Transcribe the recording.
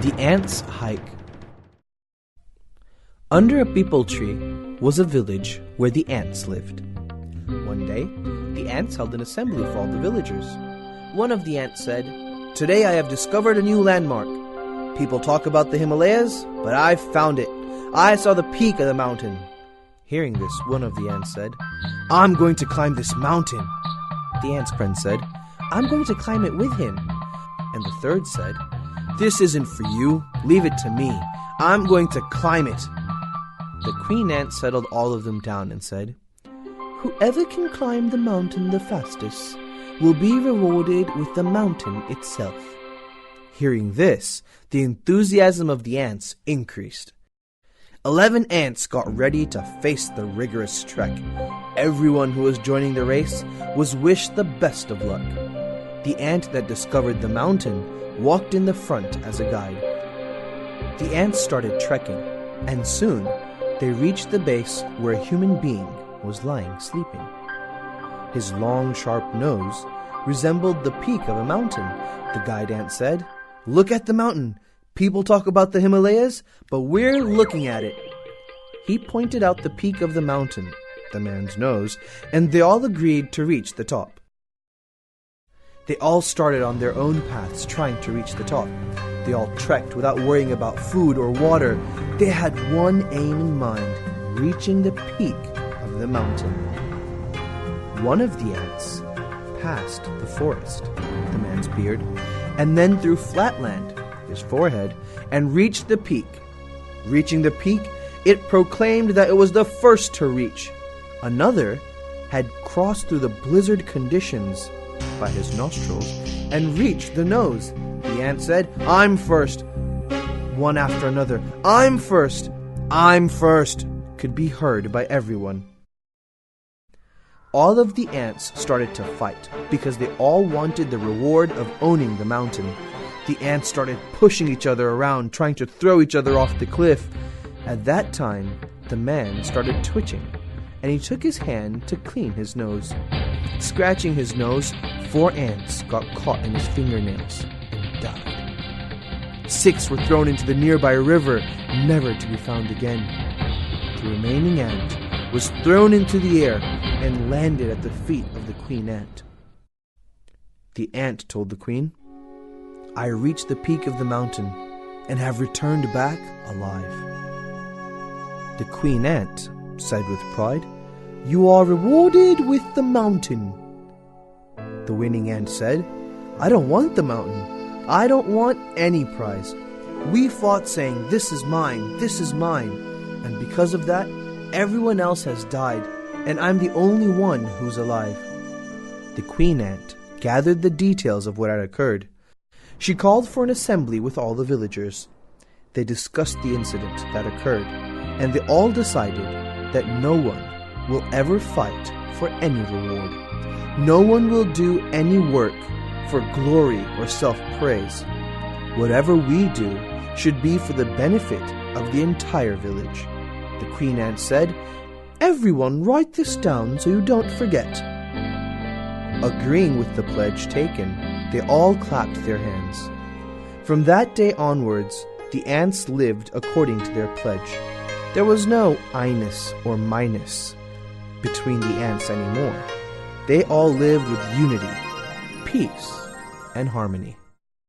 The Ants' Hike. Under a peepul tree was a village where the ants lived. One day, the ants held an assembly for all the villagers. One of the ants said, "Today I have discovered a new landmark. People talk about the Himalayas, but I've found it. I saw the peak of the mountain." Hearing this, one of the ants said, "I'm going to climb this mountain." The ant's friend said, "I'm going to climb it with him." And the third said, "This isn't for you. Leave it to me. I'm going to climb it." The queen ant settled all of them down and said, "Whoever can climb the mountain the fastest will be rewarded with the mountain itself." Hearing this, the enthusiasm of the ants increased. 11 ants got ready to face the rigorous trek. Everyone who was joining the race was wished the best of luck. The ant that discovered the mountain walked in the front as a guide. The ants started trekking, and soon they reached the base where a human being was lying sleeping. His long, sharp nose resembled the peak of a mountain. The guide ant said, "Look at the mountain. People talk about the Himalayas, but we're looking at it." He pointed out the peak of the mountain, the man's nose, and they all agreed to reach the top. They all started on their own paths trying to reach the top. They all trekked without worrying about food or water. They had one aim in mind, reaching the peak of the mountain. One of the ants passed the forest, the man's beard, and then through flatland, his forehead, and reached the peak. Reaching the peak, it proclaimed that it was the first to reach. Another had crossed through the blizzard conditions by his nostrils and reached the nose. The ant said, "I'm first." One after another, "I'm first, I'm first," could be heard by everyone. All of the ants started to fight because they all wanted the reward of owning the mountain. The ants started pushing each other around, trying to throw each other off the cliff. At that time, the man started twitching, and he took his hand to clean his nose. Scratching his nose, 4 ants got caught in his fingernails and died. 6 were thrown into the nearby river, never to be found again. The remaining ant was thrown into the air and landed at the feet of the queen ant. The ant told the queen, "I reached the peak of the mountain and have returned back alive." The queen ant said with pride, "You are rewarded with the mountain." The winning ant said, "I don't want the mountain. I don't want any prize. We fought saying, 'This is mine, this is mine,' and because of that, everyone else has died, and I'm the only one who's alive." The queen ant gathered the details of what had occurred. She called for an assembly with all the villagers. They discussed the incident that occurred, and they all decided that no one will ever fight for any reward. No one will do any work for glory or self-praise. Whatever we do should be for the benefit of the entire village. The queen ant said, "Everyone write this down so you don't forget." Agreeing with the pledge taken, they all clapped their hands. From that day onwards, the ants lived according to their pledge. There was no I-ness or minus between the ants anymore. They all lived with unity, peace, and harmony.